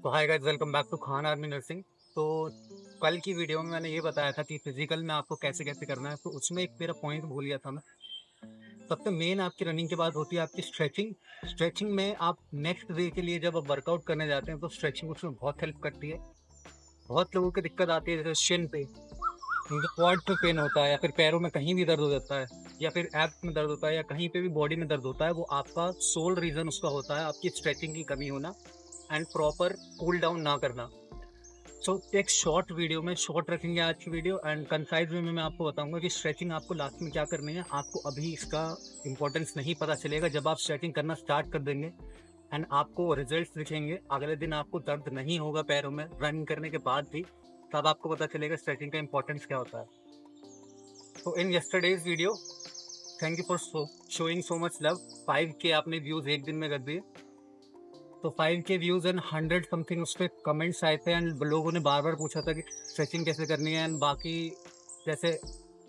तो hi guys, welcome back to Khan army nursing. तो कल की वीडियो में मैंने ये बताया था कि फिजिकल में आपको कैसे कैसे करना है, तो उसमें एक मेरा पॉइंट भूल गया था मैं। सबसे मेन आपकी रनिंग के बाद होती है आपकी स्ट्रेचिंग। स्ट्रेचिंग में आप नेक्स्ट डे के लिए जब आप वर्कआउट करने जाते हैं तो स्ट्रेचिंग उसमें बहुत हेल्प करती है। बहुत लोगों की दिक्कत आती है, जैसे शिन पे, उनके क्वाड पे पेन होता है, या फिर पैरों में कहीं भी दर्द हो जाता है, या फिर एब्स में दर्द होता है, या कहीं पे भी बॉडी में दर्द होता है। वो आपका सोल रीजन उसका होता है आपकी स्ट्रेचिंग की कमी होना एंड प्रॉपर कूल डाउन ना करना। सो एक शॉर्ट वीडियो में शॉर्ट रखेंगे आज की वीडियो, एंड कंसाइज वे में मैं आपको बताऊंगा कि स्ट्रेचिंग आपको लास्ट में क्या करनी है। आपको अभी इसका इंपॉर्टेंस नहीं पता चलेगा, जब आप स्ट्रेचिंग करना स्टार्ट कर देंगे एंड आपको रिजल्ट्स दिखेंगे, अगले दिन आपको दर्द नहीं होगा पैरों में रनिंग करने के बाद भी, तब आपको पता चलेगा स्ट्रेचिंग का इंपॉर्टेंस क्या होता है। तो in yesterday's video, thank you for showing so much love. 5K आपने व्यूज एक दिन में कर दिए। तो 5K व्यूज एंड 100 समथिंग उस पर कमेंट्स आए थे, एंड लोगों ने बार बार पूछा था कि स्ट्रेचिंग कैसे करनी है, एंड बाकी जैसे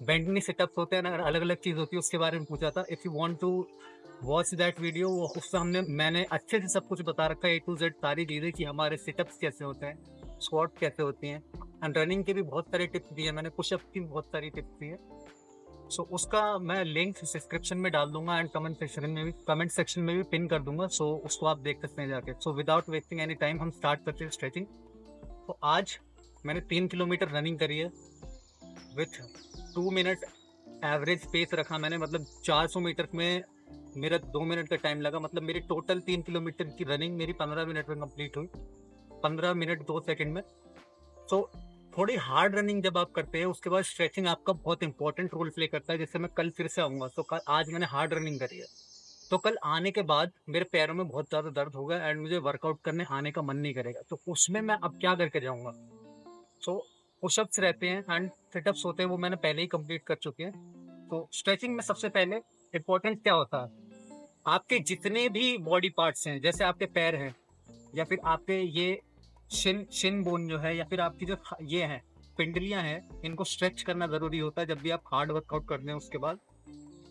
बेंडनी सेटअप्स होते हैं ना, अलग अलग चीज़ होती है, उसके बारे में पूछा था। If you want to watch that video, उससे मैंने अच्छे से सब कुछ बता रखा है, A to Z सारी चीज़ें, कि हमारे सेटअप्स कैसे होते हैं, स्क्वाट कैसे होती हैं, एंड रनिंग के भी बहुत सारे टिप्स दिए मैंने, पुशअप की भी बहुत सारी टिप्स दी है। सो उसका मैं लिंक डिस्क्रिप्शन में डाल दूंगा एंड कमेंट सेक्शन में भी पिन कर दूंगा। सो उसको आप देख सकते हैं जाके। So without wasting any time हम स्टार्ट करते हैं स्ट्रेचिंग। तो आज मैंने 3 किलोमीटर रनिंग करी है विथ 2 मिनट एवरेज पेस रखा मैंने, मतलब 400 मीटर में मेरा 2 मिनट का टाइम लगा, मतलब मेरी टोटल 3 किलोमीटर की रनिंग मेरी 15 मिनट में कंप्लीट हुई, 15 मिनट 2 सेकंड में। सो थोड़ी हार्ड रनिंग जब आप करते हैं, उसके बाद स्ट्रेचिंग आपका बहुत इंपॉर्टेंट रोल प्ले करता है। जैसे मैं कल फिर से आऊँगा, तो कल आज मैंने हार्ड रनिंग करी है, तो कल आने के बाद मेरे पैरों में बहुत ज़्यादा दर्द होगा एंड मुझे वर्कआउट करने आने का मन नहीं करेगा। तो उसमें मैं अब क्या करके जाऊँगा। सो पुशअप्स रहते हैं एंड सिटअप्स होते हैं, वो मैंने पहले ही कंप्लीट कर चुके हैं। तो स्ट्रेचिंग में सबसे पहले इंपॉर्टेंट क्या होता है, आपके जितने भी बॉडी पार्ट्स हैं, जैसे आपके पैर हैं, या फिर आपके ये शिन शिन बोन जो है, या फिर आपकी जो ये है पिंडलियां हैं, इनको स्ट्रेच करना जरूरी होता है जब भी आप हार्ड वर्कआउट करते हैं उसके बाद।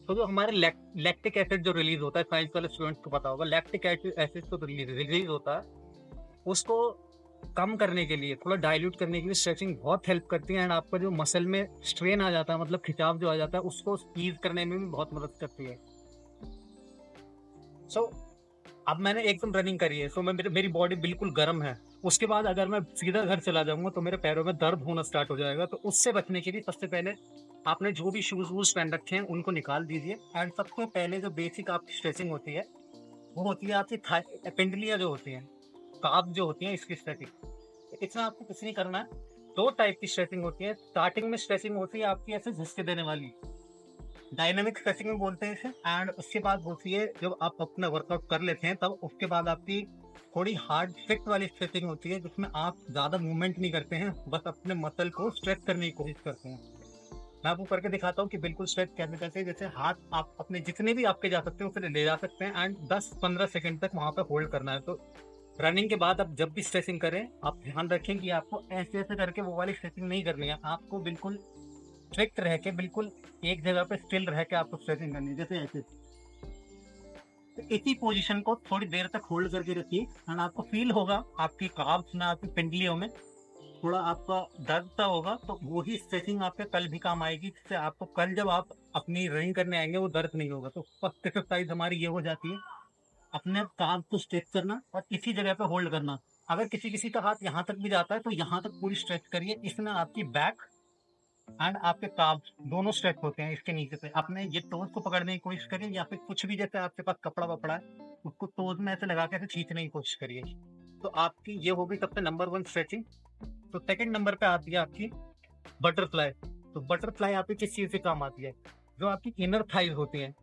तो जो हमारे लैक्टिक एसिड जो रिलीज होता है, साइंस वाले स्टूडेंट्स को पता होगा, लैक्टिक एसिड तो रिलीज होता है, उसको कम करने के लिए, थोड़ा डाइल्यूट करने के लिए स्ट्रेचिंग बहुत हेल्प करती है। एंड आपका जो मसल में स्ट्रेन आ जाता है, मतलब खिंचाव जो आ जाता है, उसको ईज करने में भी बहुत मदद करती है। सो अब मैंने एकदम रनिंग करी है, सो मेरी बॉडी बिल्कुल गर्म है। उसके बाद अगर मैं सीधा घर चला जाऊंगा तो मेरे पैरों में दर्द होना स्टार्ट हो जाएगा। तो उससे बचने के लिए सबसे पहले आपने जो भी शूज वूज पहन रखे हैं उनको निकाल दीजिए, एंड सबसे पहले जो बेसिक आपकी स्ट्रेचिंग होती है वो होती है आपकी पेंडलियां जो होती हैं, काफ जो होती हैं, इसकी स्ट्रेचिंग। इसमें आपको कुछ नहीं करना है। दो टाइप की स्ट्रेचिंग होती है। स्टार्टिंग में स्ट्रेचिंग होती है आपकी ऐसे झटके देने वाली, डायनामिक स्ट्रेचिंग में बोलते हैं इसे। एंड उसके बाद होती है जब आप अपना वर्कआउट कर लेते हैं, तब उसके बाद आपकी थोड़ी हार्ड फिट वाली स्ट्रेचिंग होती है, जिसमें आप ज़्यादा मूवमेंट नहीं करते हैं, बस अपने मसल को स्ट्रेच करने की कोशिश करते हैं। मैं आपको करके दिखाता हूँ कि बिल्कुल स्ट्रेच कैसे करते हैं। जैसे हाथ आप अपने जितने भी आपके जा सकते हैं उसे ले जा सकते हैं, एंड 10-15 सेकंड तक वहाँ पर होल्ड करना है। तो रनिंग के बाद आप जब भी स्ट्रेचिंग करें, आप ध्यान रखें कि आपको ऐसे ऐसे करके वो वाली स्ट्रेचिंग नहीं करनी है। आपको बिल्कुल स्ट्रिक्ट रह के, बिल्कुल एक जगह पे स्टिल रह के आपको स्ट्रेचिंग करनी है, जैसे ऐसे। तो इसी पोजीशन को थोड़ी देर तक होल्ड करके रखिए, एंड आपको फील होगा आपकी काफ्स में, आपकी पिंडलियों में थोड़ा आपका दर्द सा होगा। तो वही स्ट्रेचिंग आपके कल भी काम आएगी, जिससे आपको कल जब आप अपनी रनिंग करने आएंगे वो दर्द नहीं होगा। तो फर्स्ट एक्सरसाइज हमारी ये हो जाती है, अपने काफ को स्ट्रेच करना और इसी जगह पे होल्ड करना। अगर किसी किसी का हाथ यहाँ तक भी जाता है तो यहाँ तक पूरी स्ट्रेच करिए। इसमें आपकी बैक एंड आपके काब्स दोनों स्ट्रेच होते हैं। इसके नीचे से अपने ये टोज को पकड़ने की कोशिश करिए, या फिर कुछ भी जैसे आपके पास कपड़ा वपड़ा है उसको टोज में ऐसे लगा के ऐसे खींचने की कोशिश करिए। तो आपकी ये होगी सबसे नंबर 1 स्ट्रेचिंग। तो सेकंड नंबर पे आती है आपकी बटरफ्लाई। तो बटरफ्लाई आपकी किस चीज से काम आती है, जो आपकी इनर थाइज होती है।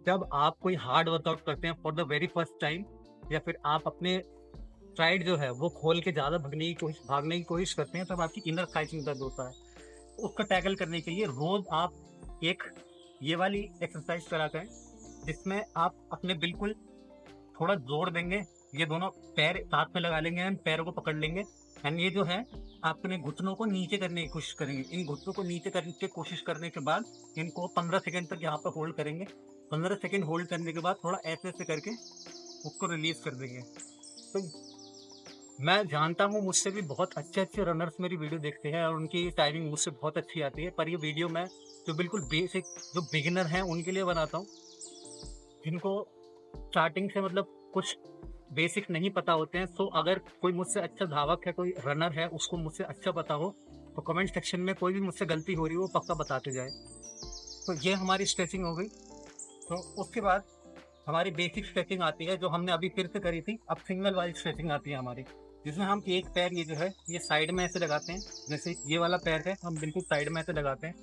जब आप कोई हार्ड वर्कआउट करते हैं for the very first time, या फिर आप अपने स्ट्राइड जो है वो खोल के ज्यादा भागने की कोशिश करते हैं, तब आपकी इनर थाइज में दर्द होता है। उसको टैकल करने के लिए रोज आप एक ये वाली एक्सरसाइज करा करें, जिसमें आप अपने बिल्कुल थोड़ा जोर देंगे, ये दोनों पैर साथ में लगा लेंगे एंड पैरों को पकड़ लेंगे, एंड ये जो है आप अपने घुटनों को नीचे करने की कोशिश करेंगे। इन घुटनों को नीचे करने की कोशिश करने के बाद इनको 15 सेकंड तक यहाँ पर होल्ड करेंगे। 15 सेकंड होल्ड करने के बाद थोड़ा ऐसे ऐसे करके उसको रिलीज कर देंगे। तो मैं जानता हूँ मुझसे भी बहुत अच्छे-अच्छे रनर्स मेरी वीडियो देखते हैं और उनकी टाइमिंग मुझसे बहुत अच्छी आती है। पर ये वीडियो मैं जो बिल्कुल बेसिक जो बिगिनर हैं उनके लिए बनाता हूँ, जिनको स्टार्टिंग से मतलब कुछ बेसिक नहीं पता होते हैं। सो अगर कोई मुझसे अच्छा धावक है, कोई रनर है, उसको मुझसे अच्छा पता हो, तो कमेंट सेक्शन में कोई भी मुझसे गलती हो रही हो, वो पक्का बताते जाए। तो ये हमारी स्ट्रेचिंग हो गई। तो उसके बाद हमारी बेसिक स्ट्रेचिंग आती है, जो हमने अभी फिर से करी थी। अब सिंगल वाली स्ट्रेचिंग आती है हमारी, जिसमें हम एक पैर ये जो है, ये साइड में ऐसे लगाते हैं। जैसे ये वाला पैर है, हम बिल्कुल साइड में ऐसे लगाते हैं।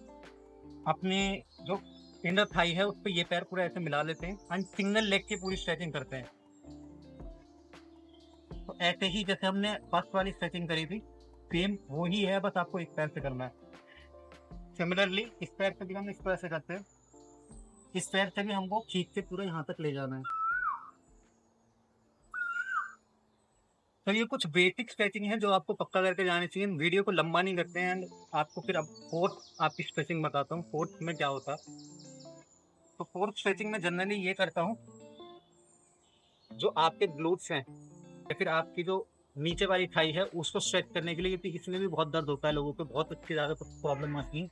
अपने जो इनर थाई है, उस पे ये पैर पूरा ऐसे मिला लेते हैं एंड सिंगल लेग की पूरी स्ट्रेचिंग करते हैं। तो ऐसे ही जैसे हमने फर्स्ट वाली स्ट्रेचिंग करी थी, सेम वो ही है, बस आपको एक पैर से करना है। सिमिलरली इस पैर से भी हम इस तरह से करते हैं। इस पैर से भी हमको खींच के पूरा यहाँ तक ले जाना है। तो ये कुछ बेसिक स्ट्रेचिंग है जो आपको पक्का करके जानी चाहिए। वीडियो को लंबा नहीं करते हैं एंड आपको फिर अब फोर्थ आपकी स्ट्रेचिंग बताता हूँ, फोर्थ में क्या होता है। तो फोर्थ स्ट्रेचिंग में जनरली ये करता हूँ, जो आपके ग्लूट्स हैं या फिर आपकी जो नीचे वाली थाई है उसको स्ट्रेच करने के लिए, क्योंकि इसमें भी बहुत दर्द होता है लोगों को, बहुत अच्छी ज़्यादा प्रॉब्लम आती है।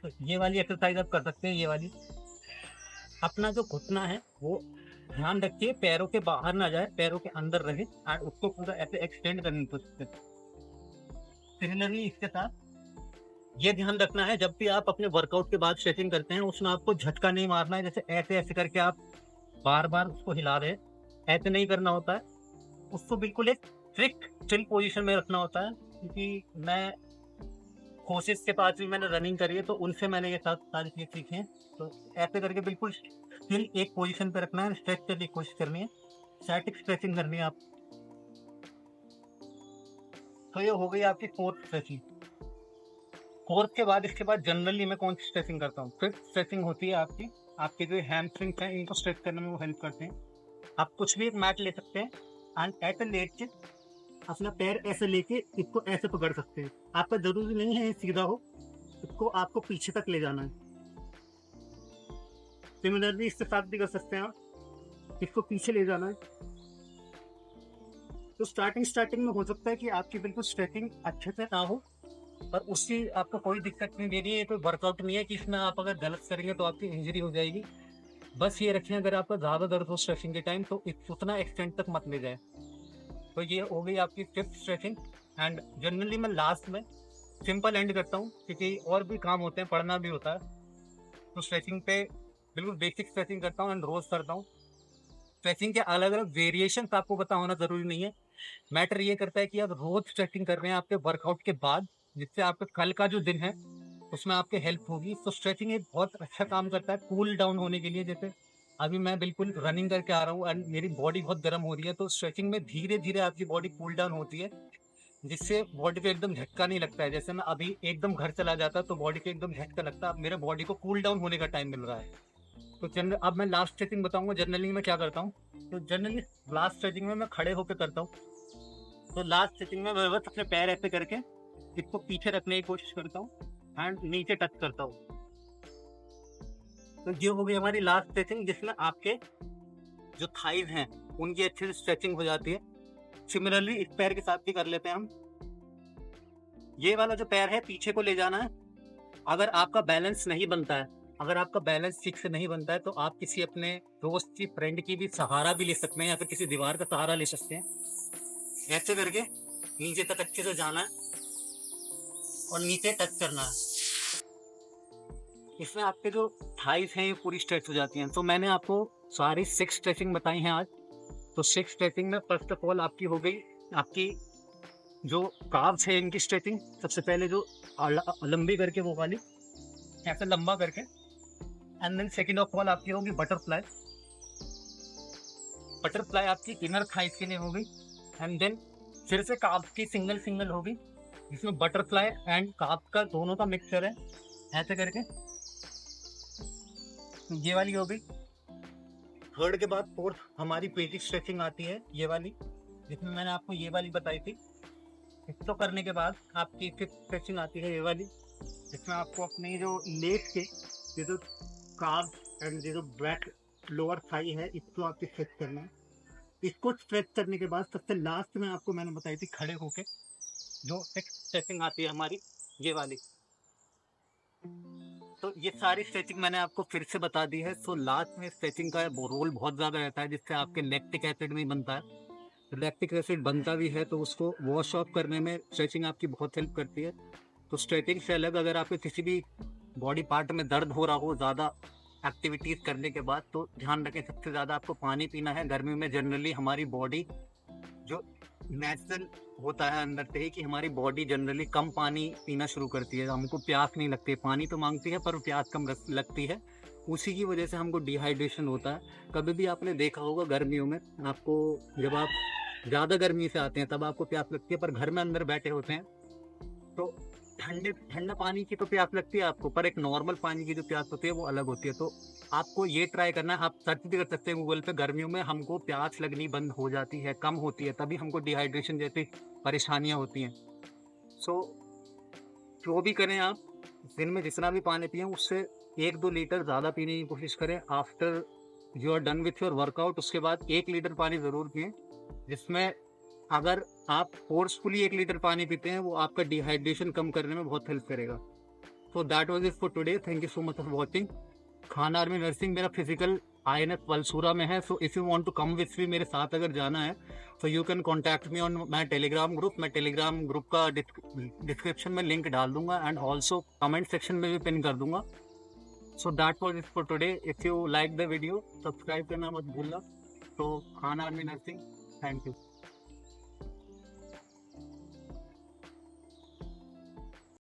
तो ये वाली एक्सरसाइज आप कर सकते हैं। ये वाली, अपना जो घुटना है वो ध्यान रखिए पैरों के बाहर ना जाए, पैरों के अंदर रहे और उसको पूरा ऐसे एक्सटेंड करने की कोशिश करें। सिमिलरली इसके साथ ये ध्यान रखना है, जब भी आप अपने वर्कआउट के बाद स्ट्रेचिंग करते हैं उसमें आपको झटका नहीं मारना है, जैसे ऐसे ऐसे करके आप बार बार उसको हिला रहे हैं, ऐसे नहीं करना होता है। उसको बिल्कुल एक स्ट्रिक्ट चिल पोजीशन में रखना होता है। क्योंकि मैं कोशिश के पास भी मैंने रनिंग करी है, तो उनसे मैंने ये सारी चीज़ें सीखी हैं। तो ऐसे करके बिल्कुल स्टिल एक पोजीशन पे रखना है, स्ट्रेच करने की कोशिश करनी है, स्टैटिक स्ट्रेचिंग करनी है आप। तो ये हो गई आपकी फोर्थ स्ट्रेचिंग। फोर्थ के बाद इसके बाद जनरली मैं कौन सी स्ट्रेचिंग करता हूँ, फिफ्थ स्ट्रेचिंग होती है आपकी। आपके जो हैमस्ट्रिंग्स हैं इनको स्ट्रेच करने में वो हेल्प करते हैं। आप कुछ भी एक मैट ले सकते हैं एंड ऐसे लेट के अपना पैर ऐसे लेके इसको ऐसे पकड़ सकते हैं। आपका जरूरी नहीं है ये सीधा हो, इसको आपको पीछे तक ले जाना है। सिमिलरली इसके साथ भी कर सकते हैं आप, इसको पीछे ले जाना है। तो स्टार्टिंग में हो सकता है कि आपकी बिल्कुल स्ट्रेचिंग अच्छे से ना हो, पर उसकी आपको कोई दिक्कत नहीं दे रही है। ये कोई वर्कआउट नहीं है कि इसमें आप अगर गलत करेंगे तो आपकी इंजरी हो जाएगी। बस ये रखें, अगर आपका ज़्यादा दर्द हो स्ट्रेचिंग के टाइम तो उतना एक्सटेंड तक मत ले जाए। तो ये हो गई आपकी फिफ्थ स्ट्रेचिंग। एंड जनरली मैं लास्ट में सिंपल एंड करता हूँ, क्योंकि और भी काम होते हैं, पढ़ना भी होता है। तो स्ट्रेचिंग पे बिल्कुल बेसिक स्ट्रेचिंग करता हूँ एंड रोज करता हूँ। स्ट्रेचिंग के अलग अलग वेरिएशन आपको पता होना जरूरी नहीं है। मैटर ये करता है कि आप रोज स्ट्रेचिंग कर रहे हैं आपके वर्कआउट के बाद, जिससे आपका कल का जो दिन है उसमें आपके हेल्प होगी। तो स्ट्रेचिंग एक बहुत अच्छा काम करता है कूल डाउन होने के लिए। जैसे अभी मैं बिल्कुल रनिंग करके आ रहा हूँ एंड मेरी बॉडी बहुत गर्म हो रही है, तो स्ट्रेचिंग में धीरे धीरे आपकी बॉडी कूल डाउन होती है, जिससे बॉडी को एकदम झटका नहीं लगता है। जैसे मैं अभी एकदम घर चला जाता तो बॉडी को एकदम झटका लगता, अब मेरे बॉडी को कूल डाउन होने का टाइम मिल रहा है। तो जनरल अब मैं लास्ट स्ट्रेचिंग बताऊंगा जनरली मैं क्या करता हूँ। तो जनरली लास्ट स्ट्रेचिंग में मैं खड़े होकर करता हूँ। तो लास्ट स्ट्रेचिंग में मैं बस अपने पैर ऐसे करके इसको पीछे रखने की कोशिश करता हूँ एंड नीचे टच करता हूँ। तो ये हो गई हमारी लास्ट स्ट्रेचिंग, जिसमें आपके जो थाइज हैं उनकी अच्छे से स्ट्रेचिंग हो जाती है। सिमिलरली इस पैर के साथ भी कर लेते हैं हम। ये वाला जो पैर है पीछे को ले जाना है। अगर आपका बैलेंस नहीं बनता है, अगर आपका बैलेंस ठीक से नहीं बनता है, तो आप किसी अपने दोस्त की, फ्रेंड की भी सहारा भी ले सकते हैं, या फिर किसी दीवार का सहारा ले सकते हैं। ऐसे करके नीचे तक अच्छे से जाना है और नीचे टच करना है। इसमें आपके जो थाइस हैं ये पूरी स्ट्रेच हो जाती हैं। तो मैंने आपको सारी 6 स्ट्रेचिंग बताई हैं आज। तो 6 स्ट्रेचिंग में फर्स्ट ऑफ ऑल आपकी हो गई आपकी जो काव्स है इनकी स्ट्रेचिंग। सबसे पहले जो लंबी करके वो वाली, ऐसे लंबा करके। And then second of all आपकी होगी बटरफ्लाई। बटरफ्लाई आपकी इनर थाइस के लिए होगी। एंड देन फिर से काफ की सिंगल सिंगल होगी, जिसमें बटरफ्लाई एंड काफ का दोनों का मिक्सचर है, ऐसे करके। ये वाली होगी। थर्ड के बाद फोर्थ हमारी बेसिक स्ट्रेचिंग आती है, ये वाली, जिसमें मैंने आपको ये वाली बताई थी। इसको करने के बाद आपकी फिफ्थ स्ट्रेचिंग आती है, ये वाली, जिसमें आपको अपने जो लेग के ये जो काफ एंड ये जो बैक लोअर थाई है इसको आपकी स्ट्रेच करना है। इसको स्ट्रेच करने के बाद सबसे लास्ट में आपको मैंने बताई थी खड़े होके जो एक स्ट्रेचिंग आती है हमारी, ये वाली। तो ये सारी स्ट्रेचिंग मैंने आपको फिर से बता दी है। सो लास्ट में स्ट्रेचिंग का रोल बहुत ज़्यादा रहता है, जिससे आपके लैक्टिक एसिड नहीं बनता है। लैक्टिक एसिड बनता भी है तो उसको वॉश ऑफ करने में स्ट्रेचिंग आपकी बहुत हेल्प करती है। तो स्ट्रेचिंग से अलग अगर आपके किसी भी बॉडी पार्ट में दर्द हो रहा हो ज़्यादा एक्टिविटीज़ करने के बाद, तो ध्यान रखें सबसे ज़्यादा आपको पानी पीना है। गर्मी में जनरली हमारी बॉडी जो नेचुरल होता है अंदर से ही कि हमारी बॉडी जनरली कम पानी पीना शुरू करती है, हमको प्यास नहीं लगती, पानी तो मांगती है पर प्यास कम लगती है। उसी की वजह से हमको डिहाइड्रेशन होता है। कभी भी आपने देखा होगा गर्मियों में आपको, जब आप ज़्यादा गर्मी से आते हैं तब आपको प्यास लगती है, पर घर में अंदर बैठे होते हैं तो ठंडा पानी की तो प्यास लगती है आपको, पर एक नॉर्मल पानी की जो प्यास होती है वो अलग होती है। तो आपको ये ट्राई करना है, आप सर्च भी कर सकते हैं गूगल पे, गर्मियों में हमको प्यास लगनी बंद हो जाती है, कम होती है, तभी हमको डिहाइड्रेशन जैसी परेशानियां होती हैं। सो जो भी करें आप, दिन में जितना भी पानी पिए उससे 1-2 लीटर ज़्यादा पीने की कोशिश करें। After you are done with your workout, उसके बाद 1 लीटर पानी ज़रूर पिए, जिसमें अगर आप फोर्सफुली 1 लीटर पानी पीते हैं वो आपका डिहाइड्रेशन कम करने में बहुत हेल्प करेगा। So that was it for today, thank you so much for watching. Khan army nursing मेरा फिजिकल INF पलसूरा में है। So if you want to come with me, मेरे साथ अगर जाना है तो you can contact me on my Telegram group. मैं टेलीग्राम ग्रुप का डिस्क्रिप्शन में लिंक डाल दूंगा एंड ऑल्सो कमेंट सेक्शन में भी पिन कर दूंगा। सो that was it for today. If you like the video subscribe करना मत भूलना। तो Khan army nursing, thank you.